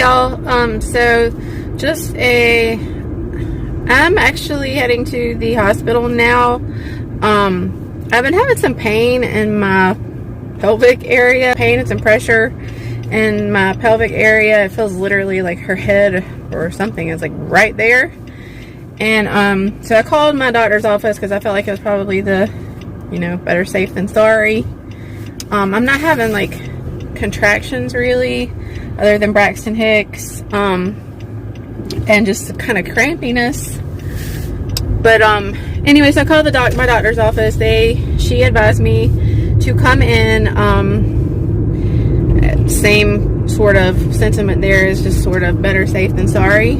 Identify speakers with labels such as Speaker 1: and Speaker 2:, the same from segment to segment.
Speaker 1: y'all. I'm actually heading to the hospital now. I've been having some pain in my pelvic area, pain and some pressure in my pelvic area. It feels literally like her head or something is like right there. And so I called my doctor's office because I felt like it was probably the, better safe than sorry. I'm not having like contractions really, other than Braxton Hicks, and just kind of crampiness. But anyway, so I called my doctor's office. She advised me to come in. Same sort of sentiment there, is just sort of better safe than sorry.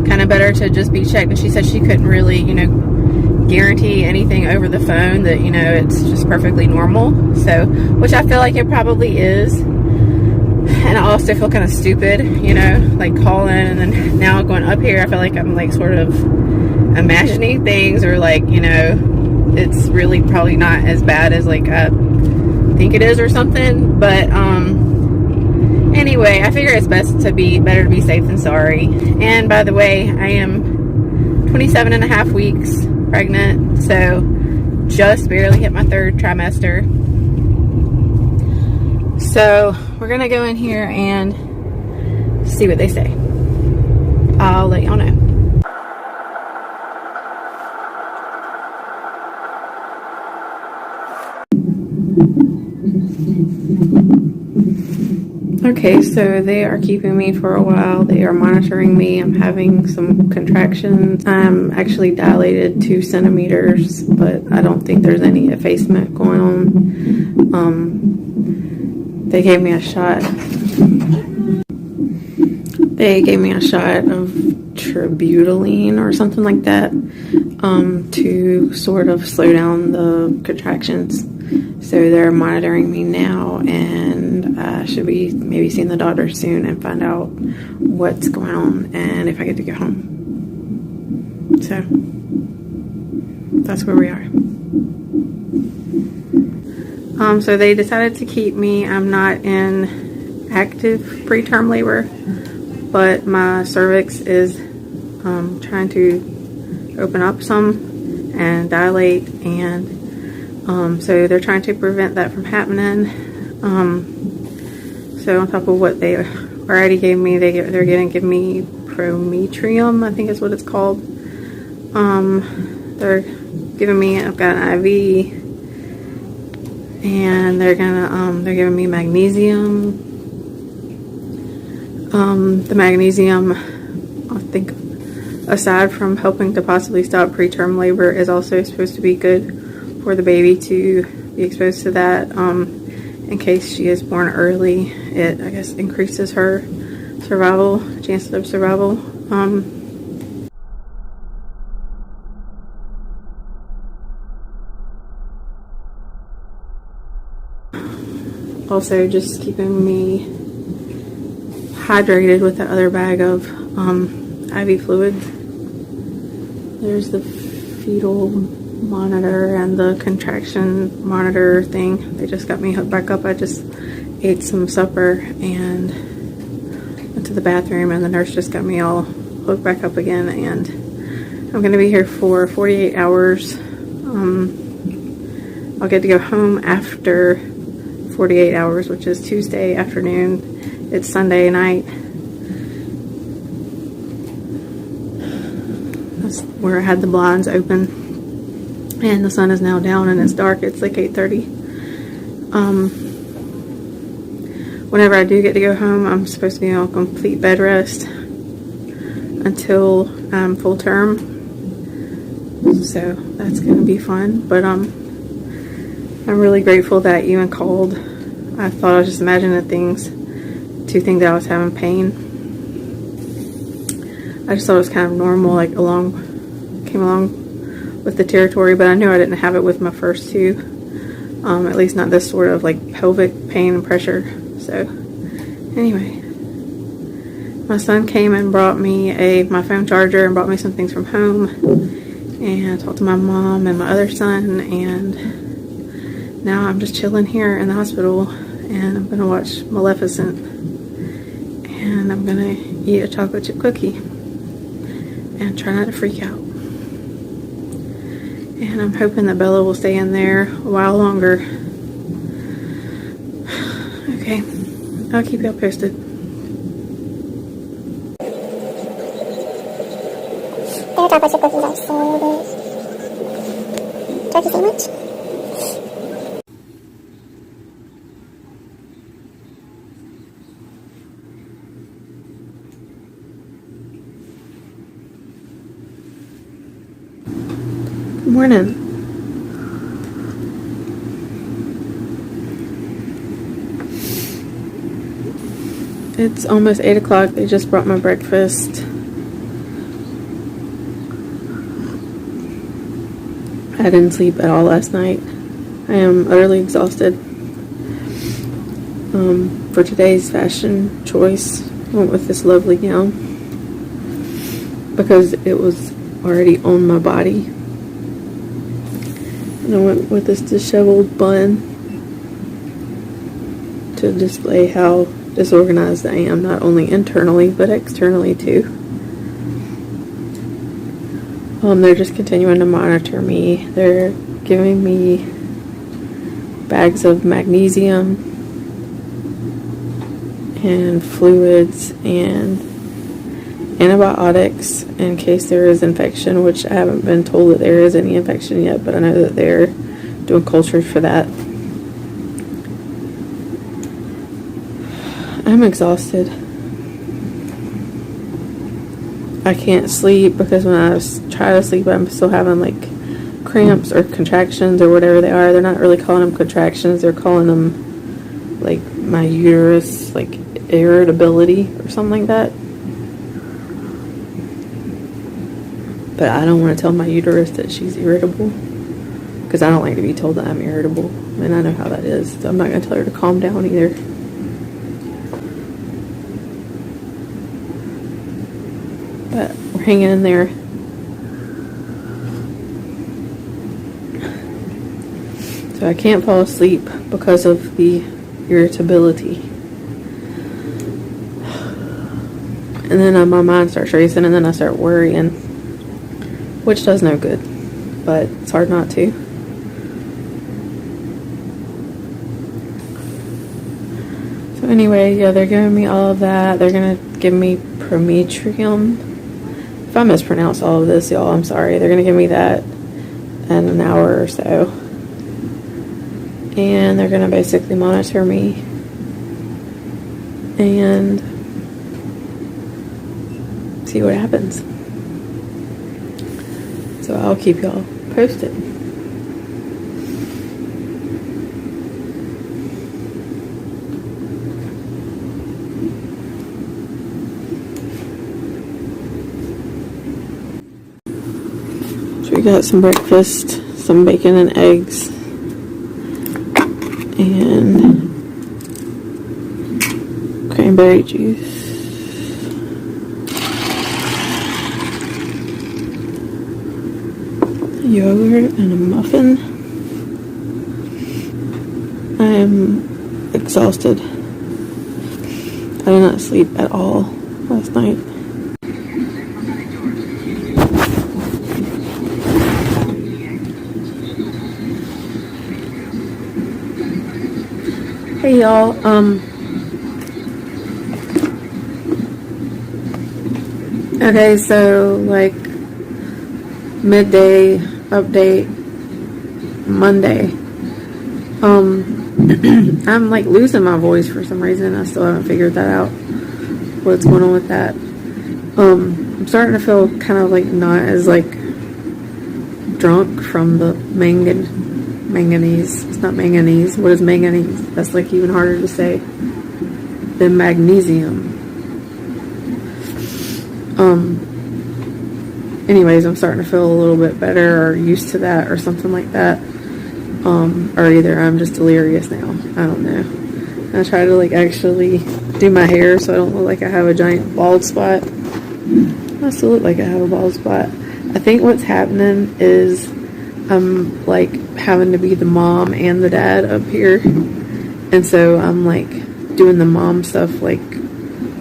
Speaker 1: Kind of better to just be checked. And she said she couldn't really, guarantee anything over the phone, that it's just perfectly normal. So, which I feel like it probably is. And I also feel kind of stupid, like calling and then now going up here, I feel like I'm like sort of imagining things, or like, it's really probably not as bad as like I think it is or something. But anyway, I figure it's better to be safe than sorry. And by the way, I am 27 and a half weeks pregnant, so just barely hit my 3rd trimester. So we're gonna go in here and see what they say. I'll let y'all know. Okay, so they are keeping me for a while. They are monitoring me. I'm having some contractions. I'm actually dilated 2 centimeters, but I don't think there's any effacement going on. They gave me a shot. They gave me a shot of tributaline or something like that, to sort of slow down the contractions. So they're monitoring me now, and I should be maybe seeing the doctor soon and find out what's going on and if I get to go home. So that's where we are. So they decided to keep me. I'm not in active preterm labor, but my cervix is trying to open up some and dilate, and so they're trying to prevent that from happening. So on top of what they already gave me, they're going to give me Prometrium, I think is what it's called. They're giving me, I've got an IV, and they're giving me magnesium. The magnesium, I think, aside from helping to possibly stop preterm labor, is also supposed to be good for the baby to be exposed to that. In case she is born early, it, I guess, increases her chances of survival. Also, just keeping me hydrated with the other bag of IV fluids. There's the fetal monitor and the contraction monitor thing. They just got me hooked back up. I just ate some supper and went to the bathroom, and the nurse just got me all hooked back up again, and I'm going to be here for 48 hours. I'll get to go home after 48 hours, which is Tuesday afternoon. It's Sunday night. That's where I had the blinds open. And the sun is now down and it's dark. It's like 8:30. Whenever I do get to go home, I'm supposed to be on complete bed rest until full term. So that's going to be fun. But I'm really grateful that you even called. I thought I was just imagining things to think that I was having pain. I just thought it was kind of normal, like came along with the territory, but I knew I didn't have it with my first 2. At least not this sort of like pelvic pain and pressure. So anyway, my son came and brought me my phone charger and brought me some things from home, and I talked to my mom and my other son, and now I'm just chilling here in the hospital, and I'm gonna watch Maleficent. and I'm gonna eat a chocolate chip cookie and try not to freak out. And I'm hoping that Bella will stay in there a while longer. Okay, I'll keep y'all posted.
Speaker 2: Their chocolate chip cookies are so good. Turkey sandwich.
Speaker 1: Good morning. It's almost 8 o'clock. They just brought my breakfast. I didn't sleep at all last night. I am utterly exhausted. For today's fashion choice, I went with this lovely gown because it was already on my body. And I went with this disheveled bun to display how disorganized I am, not only internally but externally too. They're just continuing to monitor me. They're giving me bags of magnesium and fluids and antibiotics in case there is infection, which I haven't been told that there is any infection yet, but I know that they're doing cultures for that. I'm exhausted. I can't sleep because when I try to sleep, I'm still having like cramps or contractions or whatever they are. They're not really calling them contractions. They're calling them like my uterus, like irritability or something like that. But I don't want to tell my uterus that she's irritable because I don't like to be told that I'm irritable. And I know how that is. So I'm not going to tell her to calm down either. But we're hanging in there. So I can't fall asleep because of the irritability. And then my mind starts racing and then I start worrying, which does no good, but it's hard not to. So anyway, yeah, they're giving me all of that. They're going to give me Preterm. If I mispronounce all of this, y'all, I'm sorry. They're going to give me that in an hour or so. And they're going to basically monitor me. And see what happens. So I'll keep y'all posted. So we got some breakfast, some bacon and eggs, and cranberry juice. Yogurt and a muffin. I am exhausted. I did not sleep at all last night. Hey y'all, okay, so like midday update Monday. I'm like losing my voice for some reason. I still haven't figured that out. What's going on with that? I'm starting to feel kind of like not as like drunk from the manganese. It's not manganese. What is manganese? That's like even harder to say than magnesium. Anyways, I'm starting to feel a little bit better or used to that or something like that. Or either I'm just delirious now. I don't know. I try to like actually do my hair so I don't look like I have a giant bald spot. I still look like I have a bald spot. I think what's happening is I'm like having to be the mom and the dad up here. And so I'm like doing the mom stuff like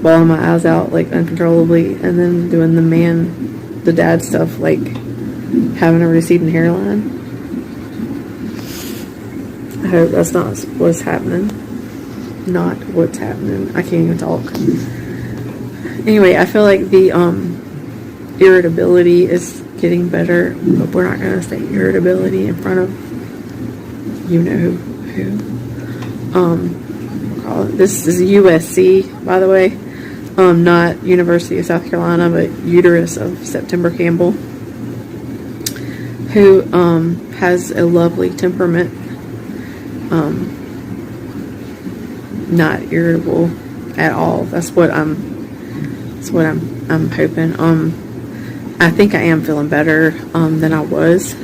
Speaker 1: bawling my eyes out like uncontrollably, and then doing the dad stuff like having a receding hairline. I hope that's not what's happening. Not what's happening. I can't even talk. Anyway, I feel like the irritability is getting better, but we're not going to say irritability in front of you know who. We'll call it, this is USC, by the way, not University of South Carolina, but Uterus of September Campbell, who has a lovely temperament, not irritable at all. That's what I'm hoping. I think I am feeling better than I was,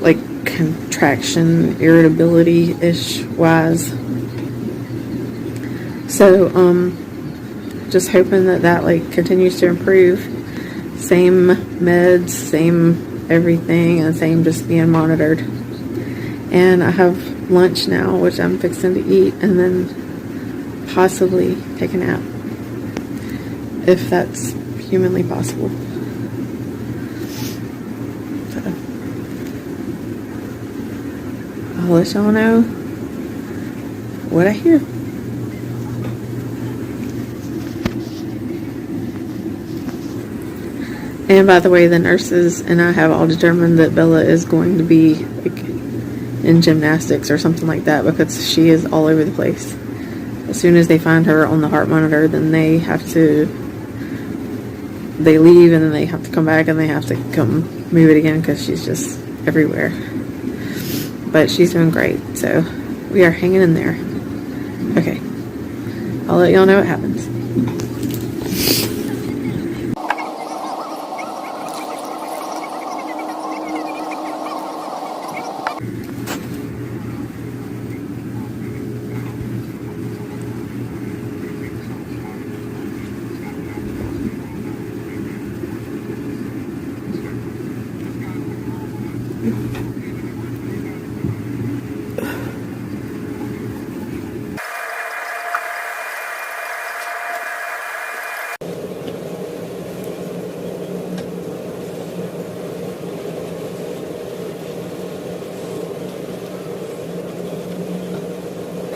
Speaker 1: like contraction irritability ish wise. So just hoping that like continues to improve. Same meds, same everything, and same just being monitored. And I have lunch now, which I'm fixing to eat, and then possibly take a nap, if that's humanly possible. So I'll let y'all know what I hear. And by the way, the nurses and I have all determined that Bella is going to be like in gymnastics or something like that, because she is all over the place. As soon as they find her on the heart monitor, then they leave, and then they have to come back, and they have to come move it again, because she's just everywhere. But she's doing great, so we are hanging in there. Okay, I'll let y'all know what happens.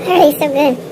Speaker 2: Alright, so good.